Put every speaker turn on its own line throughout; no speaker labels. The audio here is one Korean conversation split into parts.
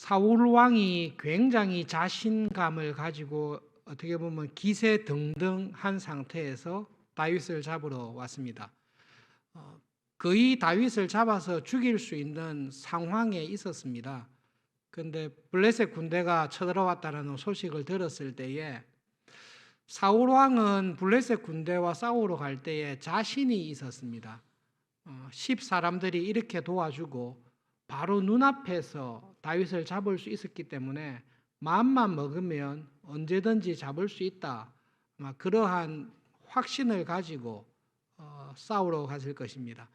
사울 왕이 굉장히 자신감을 가지고 어떻게 보면 기세등등한 상태에서 다윗을 잡으러 왔습니다. 거의 다윗을 잡아서 죽일 수 있는 상황에 있었습니다. 그런데 블레셋 군대가 쳐들어왔다는 소식을 들었을 때에 사울 왕은 블레셋 군대와 싸우러 갈 때에 자신이 있었습니다. 10 사람들이 이렇게 도와주고 바로 눈앞에서 다윗을 잡을 수 있었기 때문에 마음만 먹으면 언제든지 잡을 수 있다. 그러한 확신을 가지고 싸우러 갔을 것입니다.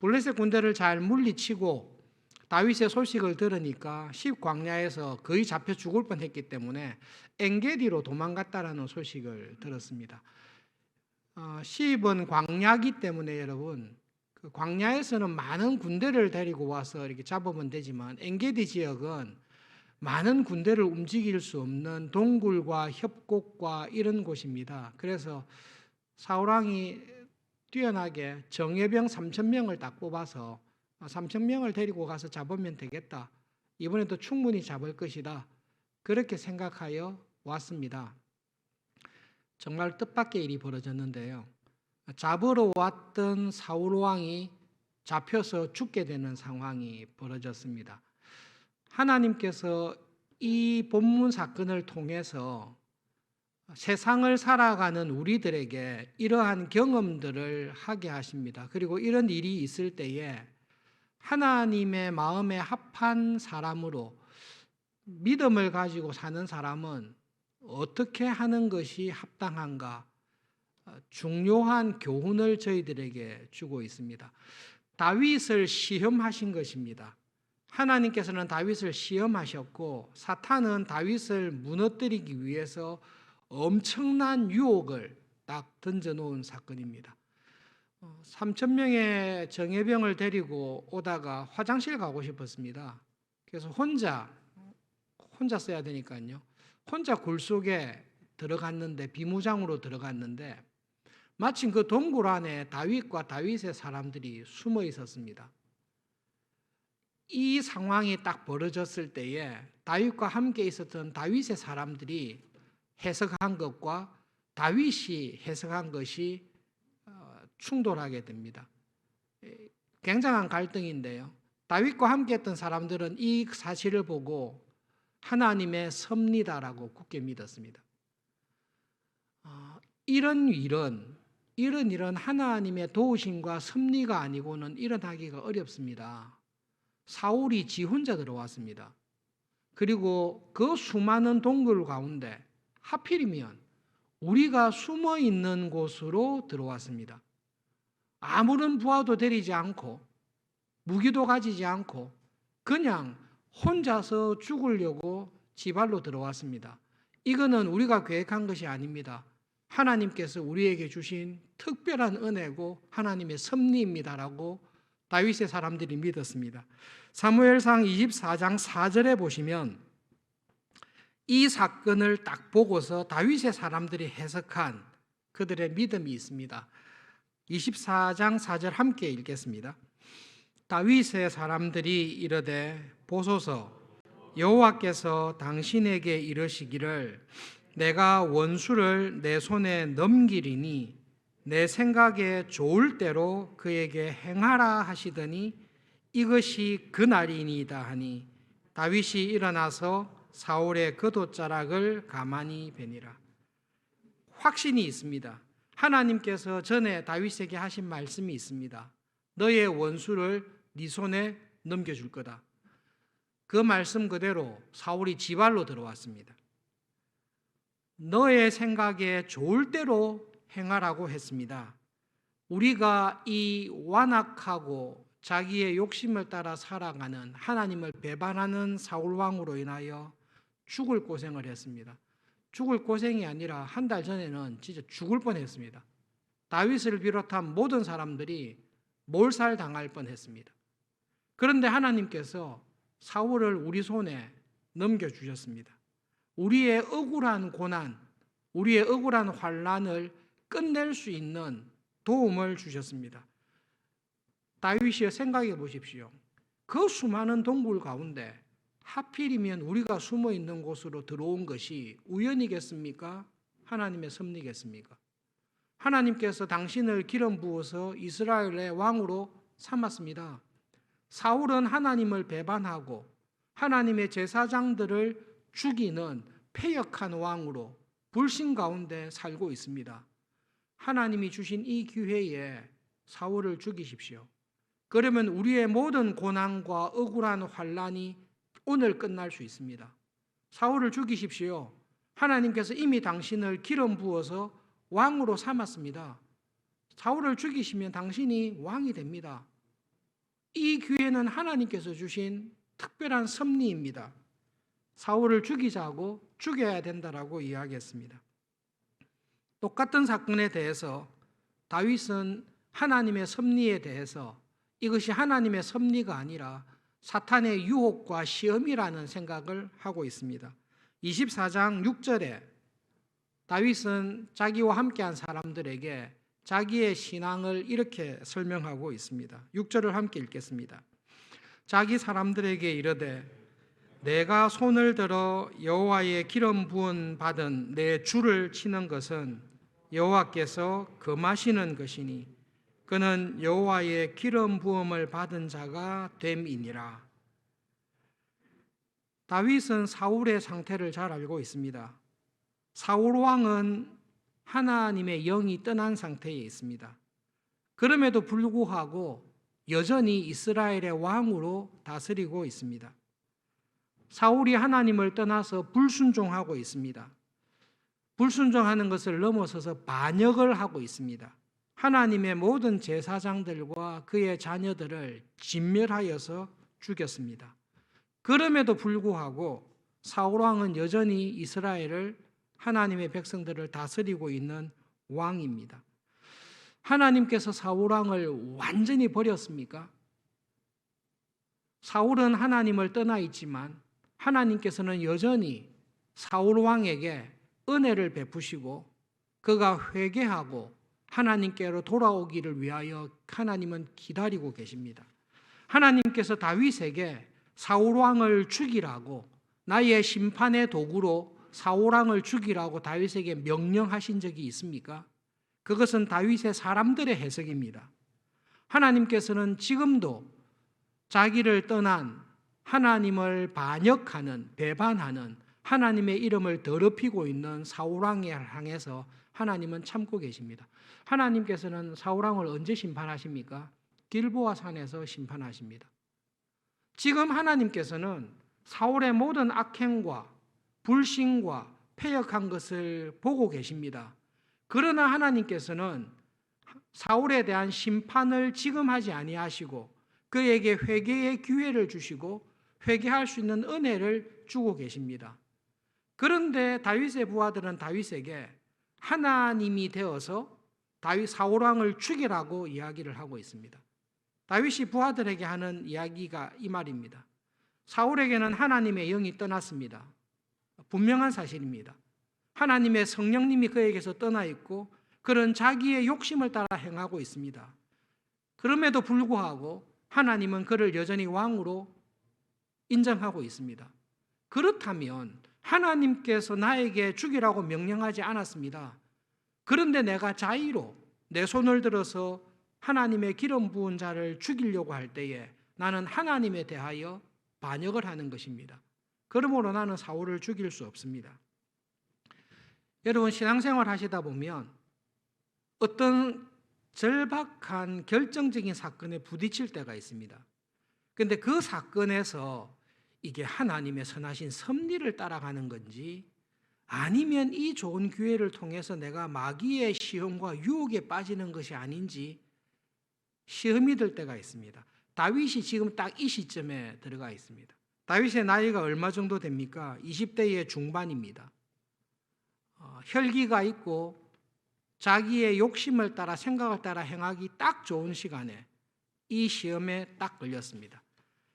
블레셋 군대를 잘 물리치고 다윗의 소식을 들으니까 10 광야에서 거의 잡혀 죽을 뻔했기 때문에 엔게디로 도망갔다라는 소식을 들었습니다. 10은 광야기 때문에 여러분 그 광야에서는 많은 군대를 데리고 와서 이렇게 잡으면 되지만 엔게디 지역은 많은 군대를 움직일 수 없는 동굴과 협곡과 이런 곳입니다. 그래서 사울 왕이 뛰어나게 정예병 3,000명을 딱 뽑아서 3,000명을 데리고 가서 잡으면 되겠다. 이번에도 충분히 잡을 것이다. 그렇게 생각하여 왔습니다. 정말 뜻밖의 일이 벌어졌는데요. 잡으러 왔던 사울 왕이 잡혀서 죽게 되는 상황이 벌어졌습니다. 하나님께서 이 본문 사건을 통해서 세상을 살아가는 우리들에게 이러한 경험들을 하게 하십니다. 그리고 이런 일이 있을 때에 하나님의 마음에 합한 사람으로 믿음을 가지고 사는 사람은 어떻게 하는 것이 합당한가? 중요한 교훈을 저희들에게 주고 있습니다. 다윗을 시험하신 것입니다. 하나님께서는 다윗을 시험하셨고 사탄은 다윗을 무너뜨리기 위해서 엄청난 유혹을 딱 던져놓은 사건입니다. 3,000명의 정예병을 데리고 오다가 화장실 가고 싶었습니다. 그래서 혼자 써야 되니까요. 혼자 굴 속에 들어갔는데 비무장으로 들어갔는데 마침 그 동굴 안에 다윗과 다윗의 사람들이 숨어 있었습니다. 이 상황이 딱 벌어졌을 때에 다윗과 함께 있었던 다윗의 사람들이 해석한 것과 다윗이 해석한 것이 충돌하게 됩니다. 굉장한 갈등인데요. 다윗과 함께 했던 사람들은 이 사실을 보고 하나님의 섭리다라고 굳게 믿었습니다. 이런 일은 하나님의 도우심과 섭리가 아니고는 일어나기가 어렵습니다. 사울이 지 혼자 들어왔습니다. 그리고 그 수많은 동굴 가운데 하필이면 우리가 숨어 있는 곳으로 들어왔습니다. 아무런 부하도 데리지 않고 무기도 가지지 않고 그냥 혼자서 죽으려고 지발로 들어왔습니다. 이거는 우리가 계획한 것이 아닙니다. 하나님께서 우리에게 주신 특별한 은혜고 하나님의 섭리입니다라고 다윗의 사람들이 믿었습니다. 사무엘상 24장 4절에 보시면 이 사건을 딱 보고서 다윗의 사람들이 해석한 그들의 믿음이 있습니다. 24장 4절 함께 읽겠습니다. 다윗의 사람들이 이르되 보소서 여호와께서 당신에게 이르시기를 내가 원수를 내 손에 넘기리니 내 생각에 좋을 대로 그에게 행하라 하시더니 이것이 그날이니이다 하니 다윗이 일어나서 사울의 겉옷자락을 가만히 베니라. 확신이 있습니다. 하나님께서 전에 다윗에게 하신 말씀이 있습니다. 너의 원수를 네 손에 넘겨줄 거다. 그 말씀 그대로 사울이 지발로 들어왔습니다. 너의 생각에 좋을 대로 행하라고 했습니다. 우리가 이 완악하고 자기의 욕심을 따라 살아가는 하나님을 배반하는 사울 왕으로 인하여 죽을 고생을 했습니다. 죽을 고생이 아니라 한 달 전에는 진짜 죽을 뻔했습니다. 다윗을 비롯한 모든 사람들이 몰살당할 뻔했습니다. 그런데 하나님께서 사울을 우리 손에 넘겨주셨습니다. 우리의 억울한 고난, 우리의 억울한 환난을 끝낼 수 있는 도움을 주셨습니다. 다윗이 생각해 보십시오. 그 수많은 동굴 가운데 하필이면 우리가 숨어 있는 곳으로 들어온 것이 우연이겠습니까? 하나님의 섭리겠습니까? 하나님께서 당신을 기름 부어서 이스라엘의 왕으로 삼았습니다. 사울은 하나님을 배반하고 하나님의 제사장들을 죽이는 패역한 왕으로 불신 가운데 살고 있습니다. 하나님이 주신 이 기회에 사울을 죽이십시오. 그러면 우리의 모든 고난과 억울한 환난이 오늘 끝날 수 있습니다. 사울을 죽이십시오. 하나님께서 이미 당신을 기름 부어서 왕으로 삼았습니다. 사울을 죽이시면 당신이 왕이 됩니다. 이 기회는 하나님께서 주신 특별한 섭리입니다. 사울을 죽이자고 죽여야 된다라고 이야기했습니다. 똑같은 사건에 대해서 다윗은 하나님의 섭리에 대해서 이것이 하나님의 섭리가 아니라 사탄의 유혹과 시험이라는 생각을 하고 있습니다. 24장 6절에 다윗은 자기와 함께한 사람들에게 자기의 신앙을 이렇게 설명하고 있습니다. 6절을 함께 읽겠습니다. 자기 사람들에게 이르되 내가 손을 들어 여호와의 기름 부은 받은 내 주를 치는 것은 여호와께서 금하시는 것이니 그는 여호와의 기름 부음을 받은 자가 됨이니라. 다윗은 사울의 상태를 잘 알고 있습니다. 사울 왕은 하나님의 영이 떠난 상태에 있습니다. 그럼에도 불구하고 여전히 이스라엘의 왕으로 다스리고 있습니다. 사울이 하나님을 떠나서 불순종하고 있습니다. 불순종하는 것을 넘어서서 반역을 하고 있습니다. 하나님의 모든 제사장들과 그의 자녀들을 진멸하여서 죽였습니다. 그럼에도 불구하고 사울 왕은 여전히 이스라엘을 하나님의 백성들을 다스리고 있는 왕입니다. 하나님께서 사울 왕을 완전히 버렸습니까? 사울은 하나님을 떠나 있지만 하나님께서는 여전히 사울 왕에게 은혜를 베푸시고 그가 회개하고 하나님께로 돌아오기를 위하여 하나님은 기다리고 계십니다. 하나님께서 다윗에게 사울 왕을 죽이라고 나의 심판의 도구로 사울 왕을 죽이라고 다윗에게 명령하신 적이 있습니까? 그것은 다윗의 사람들의 해석입니다. 하나님께서는 지금도 자기를 떠난 하나님을 반역하는 배반하는 하나님의 이름을 더럽히고 있는 사울 왕을 향해서 하나님은 참고 계십니다. 하나님께서는 사울 왕을 언제 심판하십니까? 길보아 산에서 심판하십니다. 지금 하나님께서는 사울의 모든 악행과 불신과 패역한 것을 보고 계십니다. 그러나 하나님께서는 사울에 대한 심판을 지금 하지 아니하시고 그에게 회개의 기회를 주시고 회개할 수 있는 은혜를 주고 계십니다. 그런데 다윗의 부하들은 다윗에게 하나님이 되어서 사울 왕을 죽이라고 이야기를 하고 있습니다. 다윗이 부하들에게 하는 이야기가 이 말입니다. 사울에게는 하나님의 영이 떠났습니다. 분명한 사실입니다. 하나님의 성령님이 그에게서 떠나 있고 그는 자기의 욕심을 따라 행하고 있습니다. 그럼에도 불구하고 하나님은 그를 여전히 왕으로 인정하고 있습니다. 그렇다면 하나님께서 나에게 죽이라고 명령하지 않았습니다. 그런데 내가 자의로 내 손을 들어서 하나님의 기름 부은 자를 죽이려고 할 때에 나는 하나님에 대하여 반역을 하는 것입니다. 그러므로 나는 사울을 죽일 수 없습니다. 여러분 신앙생활 하시다 보면 어떤 절박한 결정적인 사건에 부딪힐 때가 있습니다. 그런데 그 사건에서 이게 하나님의 선하신 섭리를 따라가는 건지 아니면 이 좋은 기회를 통해서 내가 마귀의 시험과 유혹에 빠지는 것이 아닌지 시험이 들 때가 있습니다. 다윗이 지금 딱 이 시점에 들어가 있습니다. 다윗의 나이가 얼마 정도 됩니까? 20대의 중반입니다. 혈기가 있고 자기의 욕심을 따라 생각을 따라 행하기 딱 좋은 시간에 이 시험에 딱 걸렸습니다.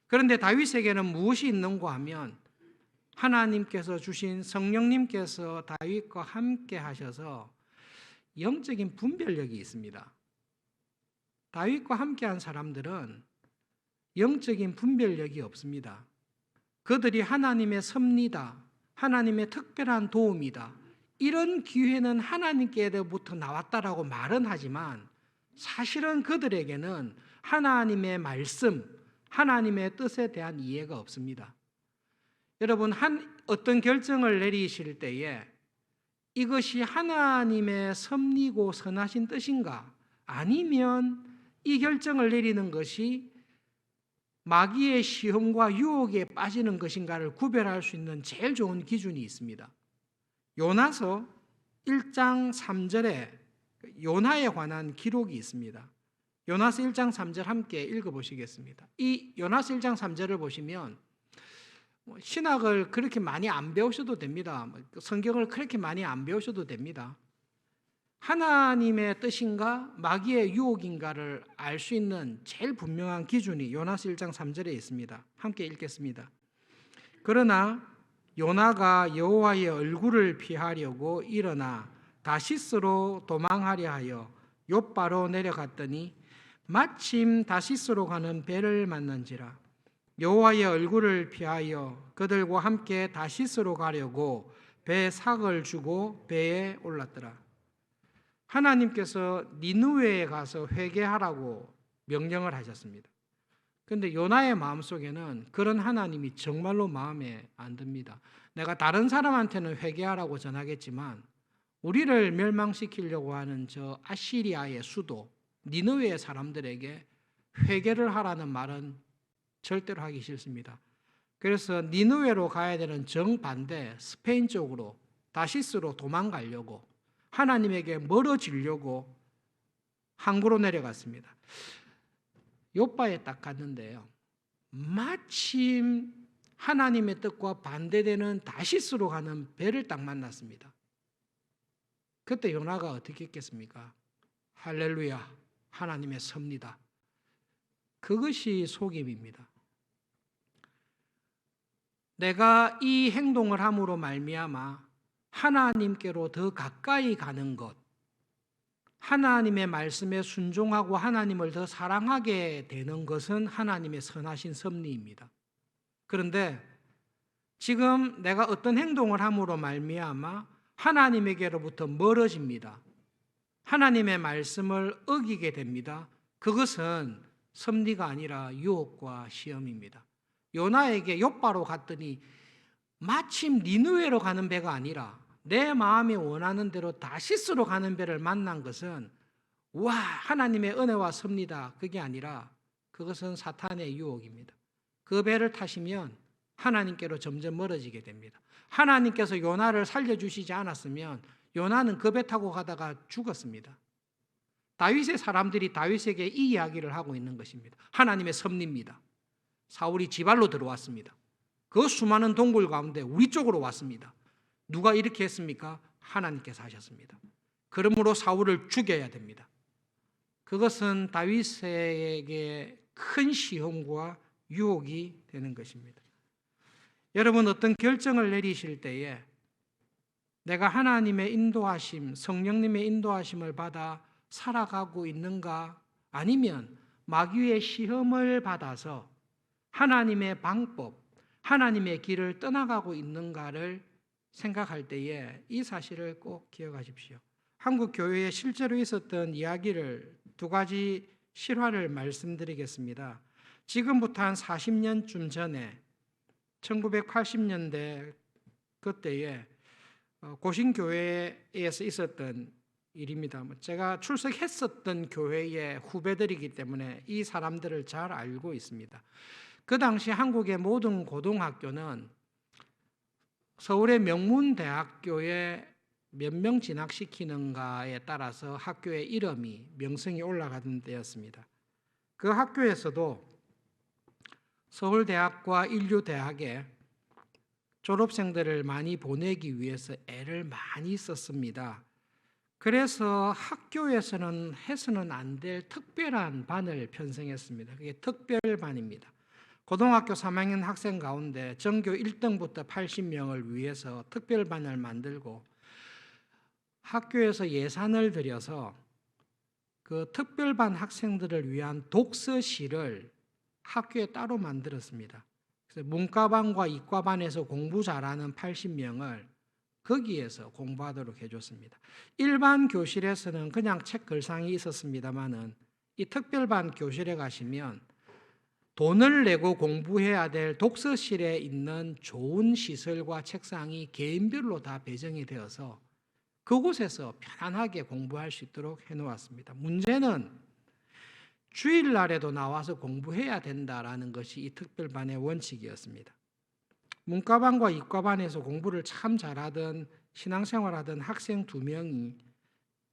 그런데 다윗에게는 무엇이 있는가 하면 하나님께서 주신 성령님께서 다윗과 함께 하셔서 영적인 분별력이 있습니다. 다윗과 함께한 사람들은 영적인 분별력이 없습니다. 그들이 하나님의 섭리다, 하나님의 특별한 도움이다, 이런 기회는 하나님께로부터 나왔다라고 말은 하지만 사실은 그들에게는 하나님의 말씀, 하나님의 뜻에 대한 이해가 없습니다. 여러분, 어떤 결정을 내리실 때에 이것이 하나님의 섭리고 선하신 뜻인가? 아니면 이 결정을 내리는 것이 마귀의 시험과 유혹에 빠지는 것인가를 구별할 수 있는 제일 좋은 기준이 있습니다. 요나서 1장 3절에 요나에 관한 기록이 있습니다. 요나서 1장 3절 함께 읽어보시겠습니다. 이 요나서 1장 3절을 보시면 신학을 그렇게 많이 안 배우셔도 됩니다. 성경을 그렇게 많이 안 배우셔도 됩니다. 하나님의 뜻인가 마귀의 유혹인가를 알 수 있는 제일 분명한 기준이 요나서 1장 3절에 있습니다. 함께 읽겠습니다. 그러나 요나가 여호와의 얼굴을 피하려고 일어나 다시스로 도망하려 하여 욥바로 내려갔더니 마침 다시스로 가는 배를 만난지라. 여호와의 얼굴을 피하여 그들과 함께 다시스로 가려고 배에 삭을 주고 배에 올랐더라. 하나님께서 니느웨에 가서 회개하라고 명령을 하셨습니다. 그런데 요나의 마음속에는 그런 하나님이 정말로 마음에 안 듭니다. 내가 다른 사람한테는 회개하라고 전하겠지만 우리를 멸망시키려고 하는 저 아시리아의 수도 니느웨의 사람들에게 회개를 하라는 말은 절대로 하기 싫습니다. 그래서 니느웨로 가야 되는 정반대 스페인 쪽으로 다시스로 도망가려고 하나님에게 멀어지려고 항구로 내려갔습니다. 욥바에 딱 갔는데요. 마침 하나님의 뜻과 반대되는 다시스로 가는 배를 딱 만났습니다. 그때 요나가 어떻게 했겠습니까? 할렐루야, 하나님의 섭리다. 그것이 속임입니다. 내가 이 행동을 함으로 말미암아 하나님께로 더 가까이 가는 것, 하나님의 말씀에 순종하고 하나님을 더 사랑하게 되는 것은 하나님의 선하신 섭리입니다. 그런데 지금 내가 어떤 행동을 함으로 말미암아 하나님에게로부터 멀어집니다. 하나님의 말씀을 어기게 됩니다. 그것은 섭리가 아니라 유혹과 시험입니다. 요나에게 욥바로 갔더니 마침 니느웨로 가는 배가 아니라 내 마음이 원하는 대로 다시스로 가는 배를 만난 것은 와, 하나님의 은혜와 섭리다. 그게 아니라 그것은 사탄의 유혹입니다. 그 배를 타시면 하나님께로 점점 멀어지게 됩니다. 하나님께서 요나를 살려주시지 않았으면 요나는 그 배 타고 가다가 죽었습니다. 다윗의 사람들이 다윗에게 이 이야기를 하고 있는 것입니다. 하나님의 섭리입니다. 사울이 지발로 들어왔습니다. 그 수많은 동굴 가운데 우리 쪽으로 왔습니다. 누가 이렇게 했습니까? 하나님께서 하셨습니다. 그러므로 사울을 죽여야 됩니다. 그것은 다윗에게 큰 시험과 유혹이 되는 것입니다. 여러분, 어떤 결정을 내리실 때에 내가 하나님의 인도하심, 성령님의 인도하심을 받아 살아가고 있는가? 아니면 마귀의 시험을 받아서 하나님의 방법, 하나님의 길을 떠나가고 있는가를 생각할 때에 이 사실을 꼭 기억하십시오. 한국 교회에 실제로 있었던 이야기를 두 가지 실화를 말씀드리겠습니다. 지금부터 한 40년쯤 전에 1980년대 그때에 고신교회에서 있었던 일입니다. 제가 출석했었던 교회의 후배들이기 때문에 이 사람들을 잘 알고 있습니다. 그 당시 한국의 모든 고등학교는 서울의 명문대학교에 몇 명 진학시키는가에 따라서 학교의 이름이 명성이 올라가는 때였습니다. 그 학교에서도 서울대학과 인류대학에 졸업생들을 많이 보내기 위해서 애를 많이 썼습니다. 그래서 학교에서는 해서는 안 될 특별한 반을 편성했습니다. 그게 특별반입니다. 고등학교 3학년 학생 가운데 전교 1등부터 80명을 위해서 특별반을 만들고 학교에서 예산을 들여서 그 특별반 학생들을 위한 독서실을 학교에 따로 만들었습니다. 그래서 문과반과 이과반에서 공부 잘하는 80명을 거기에서 공부하도록 해줬습니다. 일반 교실에서는 그냥 책 글상이 있었습니다마는 이 특별반 교실에 가시면 돈을 내고 공부해야 될 독서실에 있는 좋은 시설과 책상이 개인별로 다 배정이 되어서 그곳에서 편안하게 공부할 수 있도록 해놓았습니다. 문제는 주일날에도 나와서 공부해야 된다라는 것이 이 특별반의 원칙이었습니다. 문과반과 이과반에서 공부를 참 잘하던 신앙생활하던 학생 2명이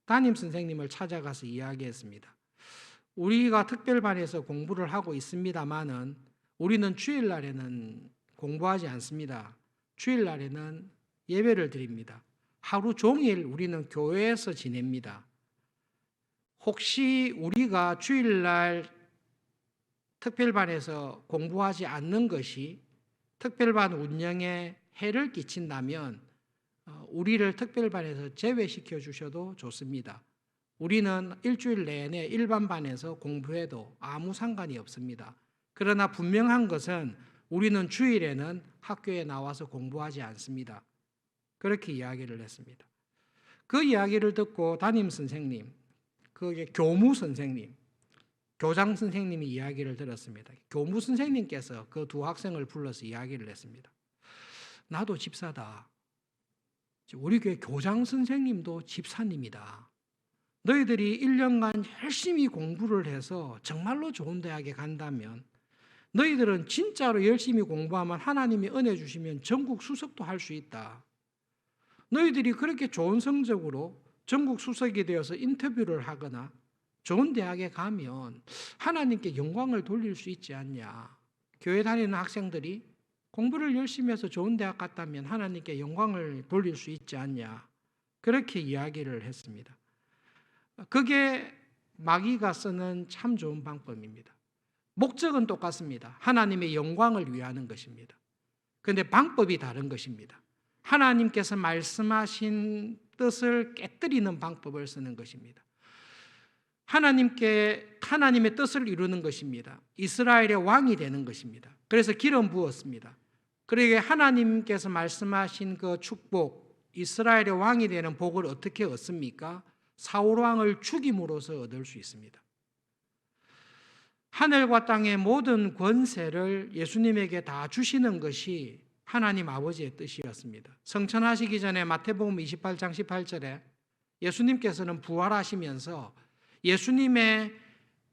담임 선생님을 찾아가서 이야기했습니다. 우리가 특별반에서 공부를 하고 있습니다마는 우리는 주일날에는 공부하지 않습니다. 주일날에는 예배를 드립니다. 하루 종일 우리는 교회에서 지냅니다. 혹시 우리가 주일날 특별반에서 공부하지 않는 것이 특별반 운영에 해를 끼친다면 우리를 특별반에서 제외시켜 주셔도 좋습니다. 우리는 일주일 내내 일반반에서 공부해도 아무 상관이 없습니다. 그러나 분명한 것은 우리는 주일에는 학교에 나와서 공부하지 않습니다. 그렇게 이야기를 했습니다. 그 이야기를 듣고 담임 선생님, 그게 교무 선생님, 교장 선생님이 이야기를 들었습니다. 교무 선생님께서 그 2 학생을 불러서 이야기를 했습니다. 나도 집사다. 우리 교회 교장 선생님도 집사님이다. 너희들이 1년간 열심히 공부를 해서 정말로 좋은 대학에 간다면 너희들은 진짜로 열심히 공부하면 하나님이 은혜 주시면 전국 수석도 할 수 있다. 너희들이 그렇게 좋은 성적으로 전국 수석이 되어서 인터뷰를 하거나 좋은 대학에 가면 하나님께 영광을 돌릴 수 있지 않냐. 교회 다니는 학생들이 공부를 열심히 해서 좋은 대학 갔다면 하나님께 영광을 돌릴 수 있지 않냐. 그렇게 이야기를 했습니다. 그게 마귀가 쓰는 참 좋은 방법입니다. 목적은 똑같습니다. 하나님의 영광을 위하는 것입니다. 그런데 방법이 다른 것입니다. 하나님께서 말씀하신 뜻을 깨뜨리는 방법을 쓰는 것입니다. 하나님의 뜻을 이루는 것입니다. 이스라엘의 왕이 되는 것입니다. 그래서 기름 부었습니다. 그러게 하나님께서 말씀하신 그 축복, 이스라엘의 왕이 되는 복을 어떻게 얻습니까? 사울 왕을 죽임으로써 얻을 수 있습니다. 하늘과 땅의 모든 권세를 예수님에게 다 주시는 것이 하나님 아버지의 뜻이었습니다. 성천하시기 전에 마태복음 28장 18절에 예수님께서는 부활하시면서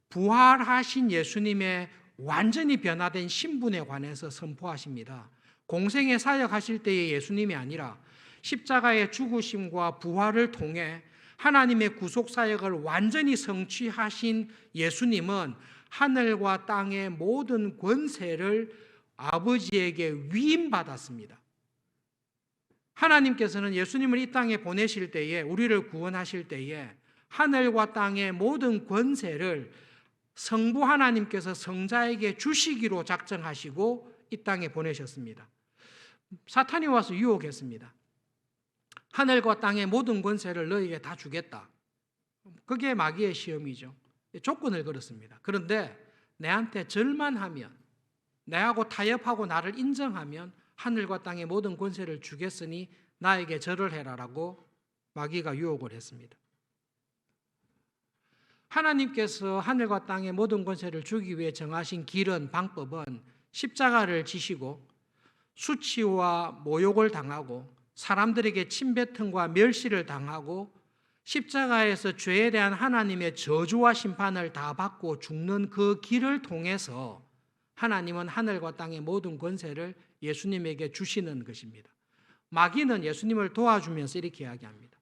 부활하신 예수님의 완전히 변화된 신분에 관해서 선포하십니다. 공생의 사역하실 때의 예수님이 아니라 십자가의 죽으심과 부활을 통해 하나님의 구속사역을 완전히 성취하신 예수님은 하늘과 땅의 모든 권세를 아버지에게 위임받았습니다. 하나님께서는 예수님을 이 땅에 보내실 때에, 우리를 구원하실 때에 하늘과 땅의 모든 권세를 성부 하나님께서 성자에게 주시기로 작정하시고 이 땅에 보내셨습니다. 사탄이 와서 유혹했습니다. 하늘과 땅의 모든 권세를 너에게 다 주겠다. 그게 마귀의 시험이죠. 조건을 걸었습니다. 그런데 내한테 절만 하면, 내하고 타협하고 나를 인정하면 하늘과 땅의 모든 권세를 주겠으니 나에게 절을 해라라고 마귀가 유혹을 했습니다. 하나님께서 하늘과 땅의 모든 권세를 주기 위해 정하신 길은, 방법은 십자가를 지시고 수치와 모욕을 당하고 사람들에게 침뱉음과 멸시를 당하고 십자가에서 죄에 대한 하나님의 저주와 심판을 다 받고 죽는 그 길을 통해서 하나님은 하늘과 땅의 모든 권세를 예수님에게 주시는 것입니다. 마귀는 예수님을 도와주면서 이렇게 이야기합니다.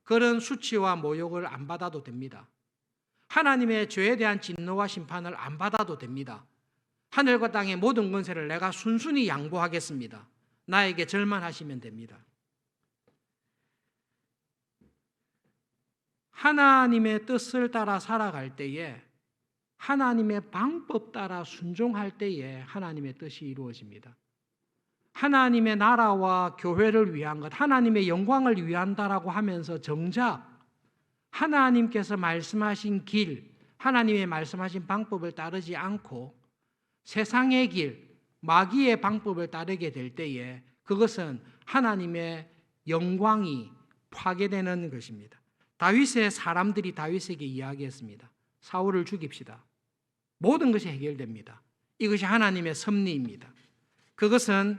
그런 수치와 모욕을 안 받아도 됩니다. 하나님의 죄에 대한 진노와 심판을 안 받아도 됩니다. 하늘과 땅의 모든 권세를 내가 순순히 양보하겠습니다. 나에게 절만 하시면 됩니다. 하나님의 뜻을 따라 살아갈 때에, 하나님의 방법 따라 순종할 때에 하나님의 뜻이 이루어집니다. 하나님의 나라와 교회를 위한 것, 하나님의 영광을 위한다라고 하면서 정작 하나님께서 말씀하신 길, 하나님의 말씀하신 방법을 따르지 않고 세상의 길, 마귀의 방법을 따르게 될 때에 그것은 하나님의 영광이 파괴되는 것입니다. 다윗의 사람들이 다윗에게 이야기했습니다. 사울을 죽입시다. 모든 것이 해결됩니다. 이것이 하나님의 섭리입니다. 그것은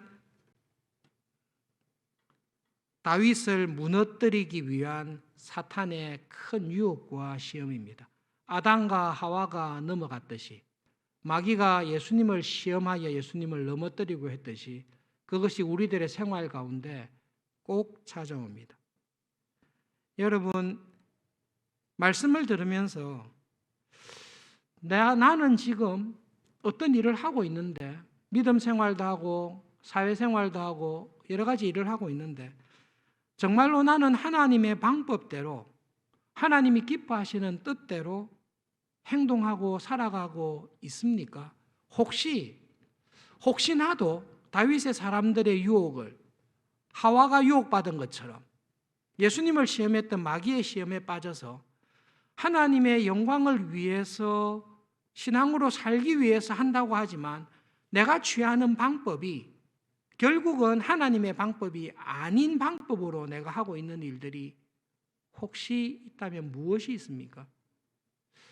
다윗을 무너뜨리기 위한 사탄의 큰 유혹과 시험입니다. 아담과 하와가 넘어갔듯이 마귀가 예수님을 시험하여 예수님을 넘어뜨리고 했듯이 그것이 우리들의 생활 가운데 꼭 찾아옵니다. 여러분, 말씀을 들으면서 나는 지금 어떤 일을 하고 있는데 믿음 생활도 하고 사회생활도 하고 여러 가지 일을 하고 있는데 정말로 나는 하나님의 방법대로 하나님이 기뻐하시는 뜻대로 행동하고 살아가고 있습니까? 혹시 나도 다윗의 사람들의 유혹을 하와가 유혹받은 것처럼 예수님을 시험했던 마귀의 시험에 빠져서 하나님의 영광을 위해서 신앙으로 살기 위해서 한다고 하지만 내가 취하는 방법이 결국은 하나님의 방법이 아닌 방법으로 내가 하고 있는 일들이 혹시 있다면 무엇이 있습니까?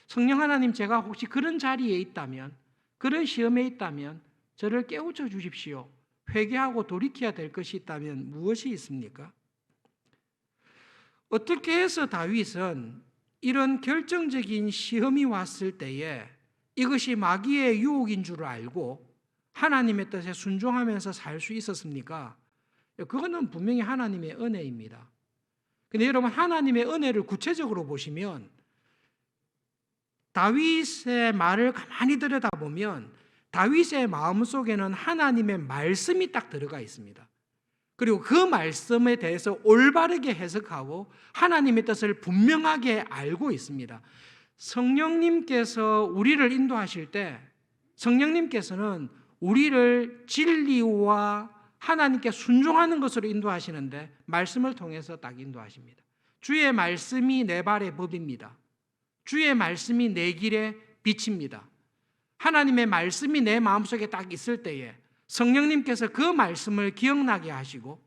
성령 하나님, 제가 혹시 그런 자리에 있다면, 그런 시험에 있다면 저를 깨우쳐 주십시오. 회개하고 돌이켜야 될 것이 있다면 무엇이 있습니까? 어떻게 해서 다윗은 이런 결정적인 시험이 왔을 때에 이것이 마귀의 유혹인 줄 알고 하나님의 뜻에 순종하면서 살 수 있었습니까? 그거는 분명히 하나님의 은혜입니다. 근데 여러분, 하나님의 은혜를 구체적으로 보시면 다윗의 말을 가만히 들여다보면 다윗의 마음속에는 하나님의 말씀이 딱 들어가 있습니다. 그리고 그 말씀에 대해서 올바르게 해석하고 하나님의 뜻을 분명하게 알고 있습니다. 성령님께서 우리를 인도하실 때 성령님께서는 우리를 진리와 하나님께 순종하는 것으로 인도하시는데 말씀을 통해서 딱 인도하십니다. 주의 말씀이 내 발의 법입니다. 주의 말씀이 내 길의 빛입니다. 하나님의 말씀이 내 마음속에 딱 있을 때에 성령님께서 그 말씀을 기억나게 하시고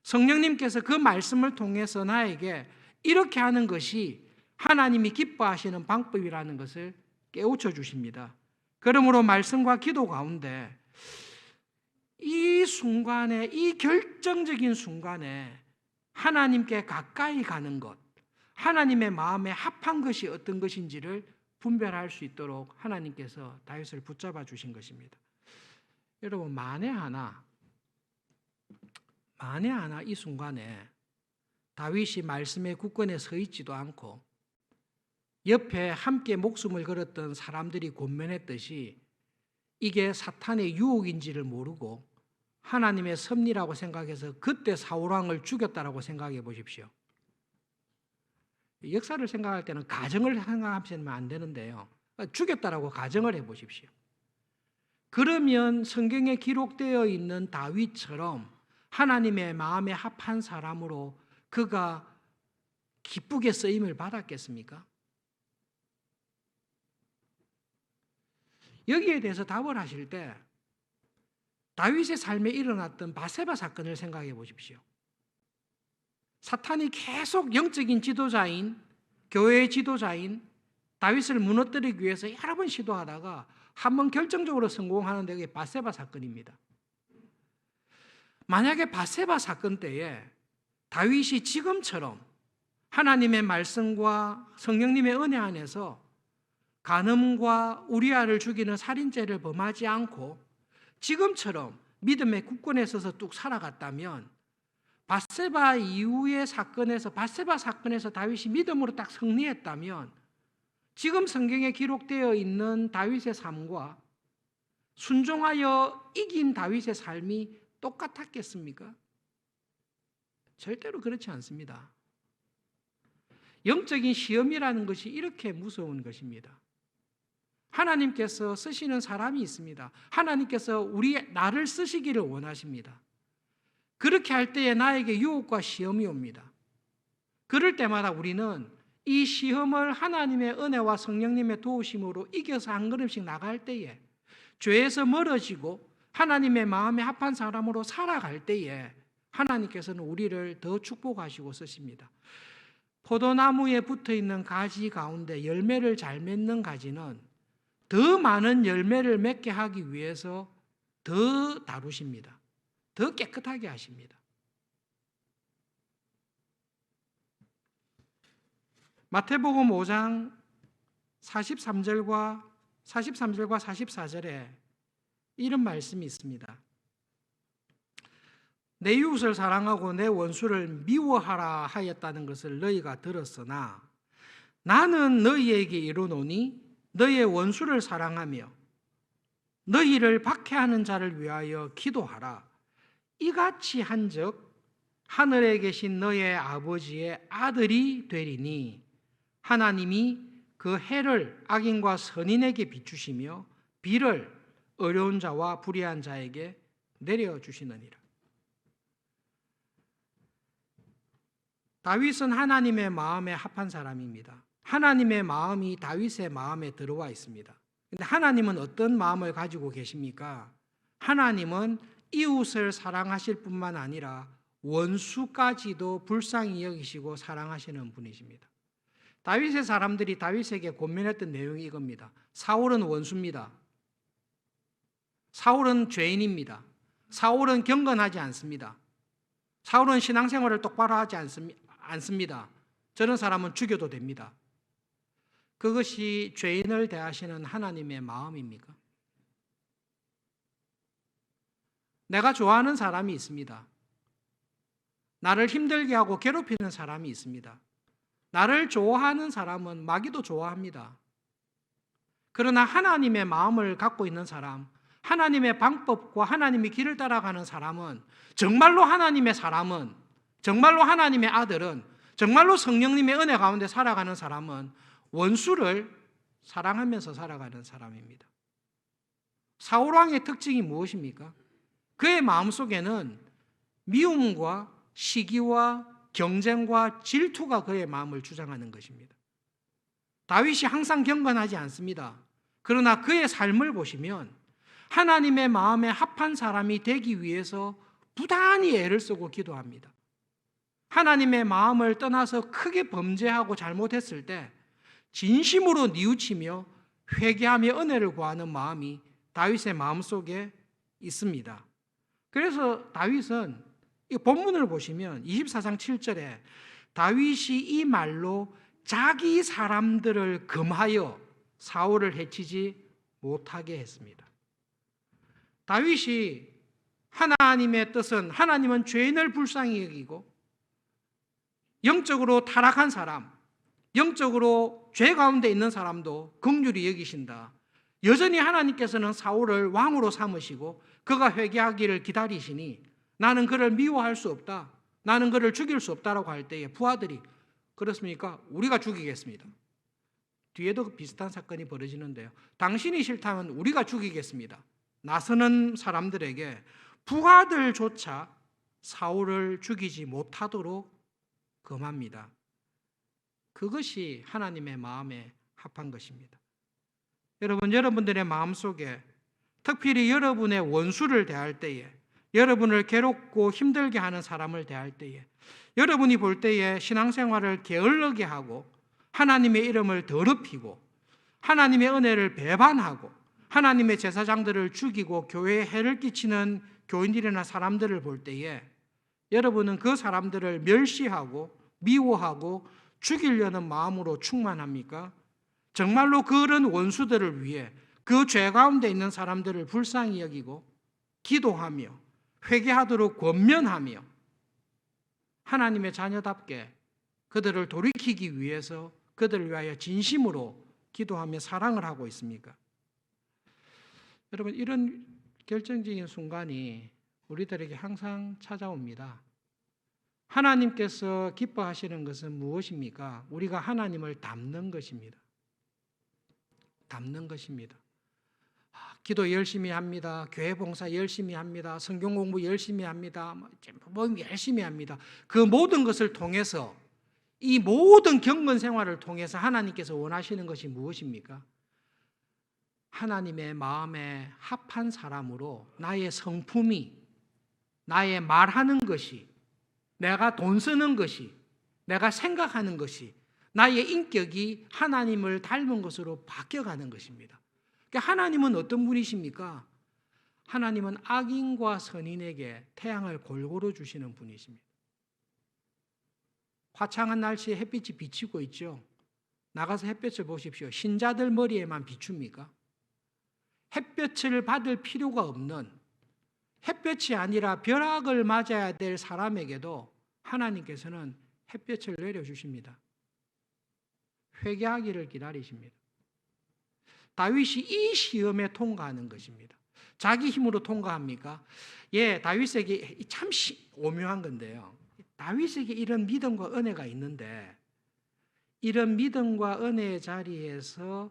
성령님께서 그 말씀을 통해서 나에게 이렇게 하는 것이 하나님이 기뻐하시는 방법이라는 것을 깨우쳐 주십니다. 그러므로 말씀과 기도 가운데 이 순간에, 이 결정적인 순간에 하나님께 가까이 가는 것, 하나님의 마음에 합한 것이 어떤 것인지를 분별할 수 있도록 하나님께서 다윗을 붙잡아 주신 것입니다. 여러분, 만에 하나 이 순간에 다윗이 말씀의 굳건에 서 있지도 않고 옆에 함께 목숨을 걸었던 사람들이 권면했듯이 이게 사탄의 유혹인지를 모르고 하나님의 섭리라고 생각해서 그때 사울왕을 죽였다라고 생각해 보십시오. 역사를 생각할 때는 가정을 생각하시면 안 되는데요. 죽였다라고 가정을 해 보십시오. 그러면 성경에 기록되어 있는 다윗처럼 하나님의 마음에 합한 사람으로 그가 기쁘게 쓰임을 받았겠습니까? 여기에 대해서 답을 하실 때 다윗의 삶에 일어났던 바세바 사건을 생각해 보십시오. 사탄이 계속 영적인 지도자인, 교회의 지도자인 다윗을 무너뜨리기 위해서 여러 번 시도하다가 한 번 결정적으로 성공하는 게 바세바 사건입니다. 만약에 바세바 사건 때에 다윗이 지금처럼 하나님의 말씀과 성령님의 은혜 안에서 간음과 우리아를 죽이는 살인죄를 범하지 않고 지금처럼 믿음의 굳건에 서서 뚝 살아갔다면 바세바 이후의 사건에서 바세바 사건에서 다윗이 믿음으로 딱 승리했다면 지금 성경에 기록되어 있는 다윗의 삶과 순종하여 이긴 다윗의 삶이 똑같았겠습니까? 절대로 그렇지 않습니다. 영적인 시험이라는 것이 이렇게 무서운 것입니다. 하나님께서 쓰시는 사람이 있습니다. 하나님께서 나를 쓰시기를 원하십니다. 그렇게 할 때에 나에게 유혹과 시험이 옵니다. 그럴 때마다 우리는 이 시험을 하나님의 은혜와 성령님의 도우심으로 이겨서 한 걸음씩 나갈 때에 죄에서 멀어지고 하나님의 마음에 합한 사람으로 살아갈 때에 하나님께서는 우리를 더 축복하시고 쓰십니다. 포도나무에 붙어있는 가지 가운데 열매를 잘 맺는 가지는 더 많은 열매를 맺게 하기 위해서 더 다루십니다. 더 깨끗하게 하십니다. 마태복음 5장 43절과 44절에 이런 말씀이 있습니다. 내 이웃을 사랑하고 내 원수를 미워하라 하였다는 것을 너희가 들었으나 나는 너희에게 이르노니 너희의 원수를 사랑하며 너희를 박해하는 자를 위하여 기도하라. 이같이 한즉 하늘에 계신 너희의 아버지의 아들이 되리니 하나님이 그 해를 악인과 선인에게 비추시며 비를 어려운 자와 불의한 자에게 내려주시느니라. 다윗은 하나님의 마음에 합한 사람입니다. 하나님의 마음이 다윗의 마음에 들어와 있습니다. 근데 하나님은 어떤 마음을 가지고 계십니까? 하나님은 이웃을 사랑하실 뿐만 아니라 원수까지도 불쌍히 여기시고 사랑하시는 분이십니다. 다윗의 사람들이 다윗에게 권면했던 내용이 이겁니다. 사울은 원수입니다. 사울은 죄인입니다. 사울은 경건하지 않습니다. 사울은 신앙생활을 똑바로 하지 않습니다. 저런 사람은 죽여도 됩니다. 그것이 죄인을 대하시는 하나님의 마음입니까? 내가 좋아하는 사람이 있습니다. 나를 힘들게 하고 괴롭히는 사람이 있습니다. 나를 좋아하는 사람은 마귀도 좋아합니다. 그러나 하나님의 마음을 갖고 있는 사람, 하나님의 방법과 하나님의 길을 따라가는 사람은, 정말로 하나님의 사람은, 정말로 하나님의 아들은, 정말로 성령님의 은혜 가운데 살아가는 사람은 원수를 사랑하면서 살아가는 사람입니다. 사울왕의 특징이 무엇입니까? 그의 마음속에는 미움과 시기와 경쟁과 질투가 그의 마음을 주장하는 것입니다. 다윗이 항상 경건하지 않습니다. 그러나 그의 삶을 보시면 하나님의 마음에 합한 사람이 되기 위해서 부단히 애를 쓰고 기도합니다. 하나님의 마음을 떠나서 크게 범죄하고 잘못했을 때 진심으로 뉘우치며 회개하며 은혜를 구하는 마음이 다윗의 마음속에 있습니다. 그래서 다윗은 이 본문을 보시면 24장 7절에 다윗이 이 말로 자기 사람들을 금하여 사울을 해치지 못하게 했습니다. 다윗이 하나님의 뜻은, 하나님은 죄인을 불쌍히 여기고 영적으로 타락한 사람, 영적으로 죄 가운데 있는 사람도 긍휼히 여기신다. 여전히 하나님께서는 사울을 왕으로 삼으시고 그가 회개하기를 기다리시니 나는 그를 미워할 수 없다, 나는 그를 죽일 수 없다라고 할 때에 부하들이 그렇습니까? 우리가 죽이겠습니다. 뒤에도 비슷한 사건이 벌어지는데요. 당신이 싫다면 우리가 죽이겠습니다. 나서는 사람들에게 부하들조차 사울을 죽이지 못하도록 금합니다. 그것이 하나님의 마음에 합한 것입니다. 여러분, 여러분들의 마음속에 특별히 여러분의 원수를 대할 때에, 여러분을 괴롭고 힘들게 하는 사람을 대할 때에, 여러분이 볼 때에 신앙생활을 게을르게 하고 하나님의 이름을 더럽히고 하나님의 은혜를 배반하고 하나님의 제사장들을 죽이고 교회에 해를 끼치는 교인들이나 사람들을 볼 때에 여러분은 그 사람들을 멸시하고 미워하고 죽이려는 마음으로 충만합니까? 정말로 그런 원수들을 위해 그 죄 가운데 있는 사람들을 불쌍히 여기고 기도하며 회개하도록 권면하며 하나님의 자녀답게 그들을 돌이키기 위해서 그들을 위하여 진심으로 기도하며 사랑을 하고 있습니까? 여러분, 이런 결정적인 순간이 우리들에게 항상 찾아옵니다. 하나님께서 기뻐하시는 것은 무엇입니까? 우리가 하나님을 닮는 것입니다. 닮는 것입니다. 기도 열심히 합니다. 교회 봉사 열심히 합니다. 성경 공부 열심히 합니다. 뭐 열심히 합니다. 그 모든 것을 통해서, 이 모든 경건 생활을 통해서 하나님께서 원하시는 것이 무엇입니까? 하나님의 마음에 합한 사람으로 나의 성품이, 나의 말하는 것이, 내가 돈 쓰는 것이, 내가 생각하는 것이, 나의 인격이 하나님을 닮은 것으로 바뀌어가는 것입니다. 그러니까 하나님은 어떤 분이십니까? 하나님은 악인과 선인에게 태양을 골고루 주시는 분이십니다. 화창한 날씨에 햇빛이 비치고 있죠. 나가서 햇볕을 보십시오. 신자들 머리에만 비춥니까? 햇볕을 받을 필요가 없는, 햇볕이 아니라 벼락을 맞아야 될 사람에게도 하나님께서는 햇볕을 내려주십니다. 회개하기를 기다리십니다. 다윗이 이 시험에 통과하는 것입니다. 자기 힘으로 통과합니까? 예, 다윗에게 참 오묘한 건데요. 다윗에게 이런 믿음과 은혜가 있는데 이런 믿음과 은혜의 자리에서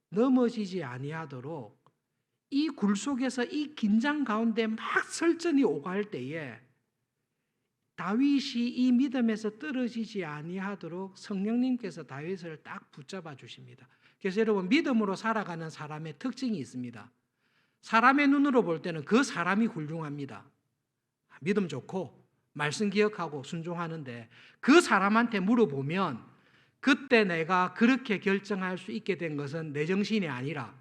넘어지지 아니하도록 이 굴 속에서 이 긴장 가운데 막 설전이 오갈 때에 다윗이 이 믿음에서 떨어지지 아니하도록 성령님께서 다윗을 딱 붙잡아 주십니다. 그래서 여러분, 믿음으로 살아가는 사람의 특징이 있습니다. 사람의 눈으로 볼 때는 그 사람이 훌륭합니다. 믿음 좋고 말씀 기억하고 순종하는데 그 사람한테 물어보면 그때 내가 그렇게 결정할 수 있게 된 것은 내 정신이 아니라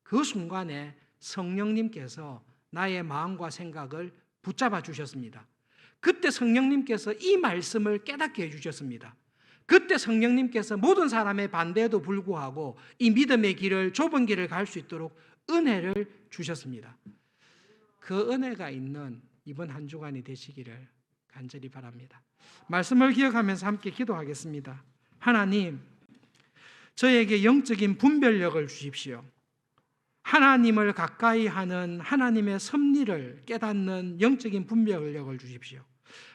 그 순간에 성령님께서 나의 마음과 생각을 붙잡아 주셨습니다. 그때 성령님께서 이 말씀을 깨닫게 해주셨습니다. 그때 성령님께서 모든 사람의 반대에도 불구하고 이 믿음의 길을, 좁은 길을 갈 수 있도록 은혜를 주셨습니다. 그 은혜가 있는 이번 한 주간이 되시기를 간절히 바랍니다. 말씀을 기억하면서 함께 기도하겠습니다. 하나님, 저에게 영적인 분별력을 주십시오. 하나님을 가까이 하는 하나님의 섭리를 깨닫는 영적인 분별력을 주십시오.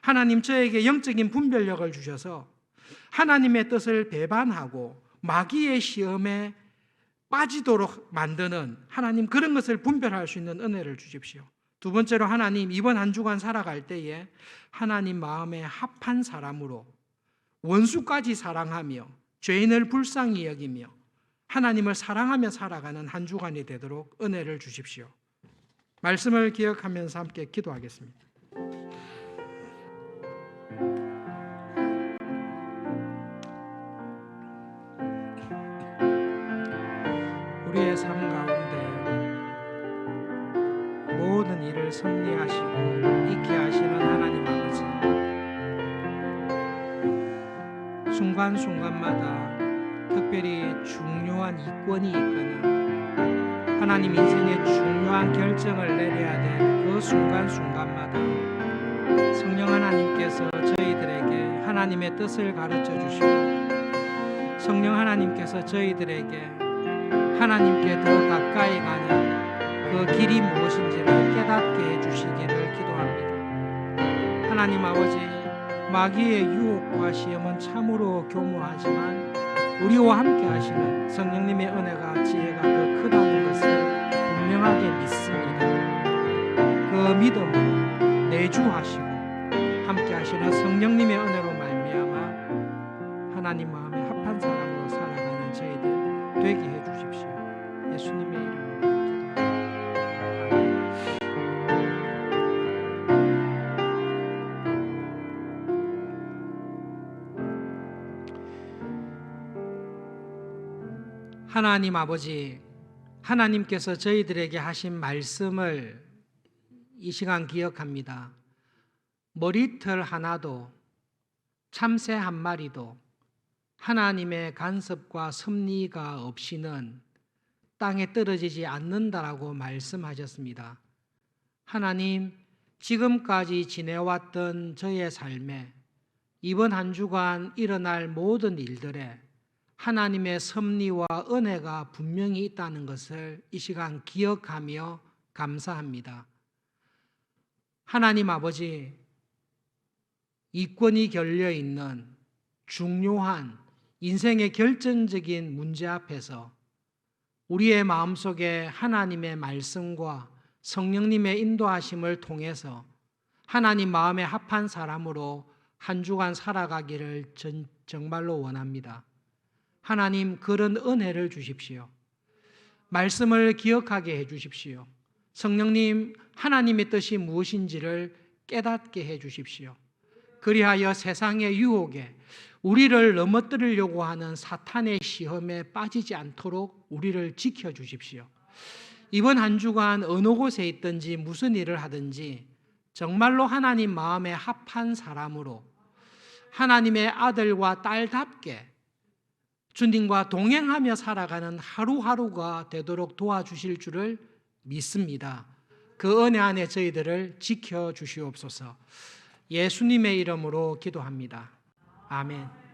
하나님, 저에게 영적인 분별력을 주셔서 하나님의 뜻을 배반하고 마귀의 시험에 빠지도록 만드는 하나님, 그런 것을 분별할 수 있는 은혜를 주십시오. 두 번째로 하나님, 이번 한 주간 살아갈 때에 하나님 마음에 합한 사람으로 원수까지 사랑하며 죄인을 불쌍히 여기며 하나님을 사랑하며 살아가는 한 주간이 되도록 은혜를 주십시오. 말씀을 기억하면서 함께 기도하겠습니다. 우리의 삶 가운데 모든 일을 섭리하시고 있게 하시는 하나님 아버지, 순간순간마다 특별히 중요한 이권이 있거나 하나님 인생의 중요한 결정을 내려야 될 그 순간순간마다 성령 하나님께서 저희들에게 하나님의 뜻을 가르쳐 주시고 성령 하나님께서 저희들에게 하나님께 더 가까이 가는 그 길이 무엇인지를 깨닫게 해주시기를 기도합니다. 하나님 아버지, 마귀의 유혹과 시험은 참으로 교묘하지만 우리와 함께 하시는 성령님의 은혜가, 지혜가 더 크다는 것을 분명하게 믿습니다. 그 믿음으로 내주하시고 함께 하시는 성령님의 은혜로 말미암아 하나님 마음에 합한 사람으로 살아가는 저희들 되게 해주십시오. 예수님의 이름으로 기도합니다. 하나님 아버지, 하나님께서 저희들에게 하신 말씀을 이 시간 기억합니다. 머리털 하나도, 참새 한 마리도 하나님의 간섭과 섭리가 없이는 땅에 떨어지지 않는다라고 말씀하셨습니다. 하나님, 지금까지 지내왔던 저의 삶에 이번 한 주간 일어날 모든 일들에 하나님의 섭리와 은혜가 분명히 있다는 것을 이 시간 기억하며 감사합니다. 하나님 아버지, 이권이 걸려있는 중요한 인생의 결정적인 문제 앞에서 우리의 마음속에 하나님의 말씀과 성령님의 인도하심을 통해서 하나님 마음에 합한 사람으로 한 주간 살아가기를 정말로 원합니다. 하나님, 그런 은혜를 주십시오. 말씀을 기억하게 해 주십시오. 성령님, 하나님의 뜻이 무엇인지를 깨닫게 해 주십시오. 그리하여 세상의 유혹에 우리를 넘어뜨리려고 하는 사탄의 시험에 빠지지 않도록 우리를 지켜 주십시오. 이번 한 주간 어느 곳에 있든지 무슨 일을 하든지 정말로 하나님 마음에 합한 사람으로 하나님의 아들과 딸답게 주님과 동행하며 살아가는 하루하루가 되도록 도와주실 줄을 믿습니다. 그 은혜 안에 저희들을 지켜주시옵소서. 예수님의 이름으로 기도합니다. 아멘.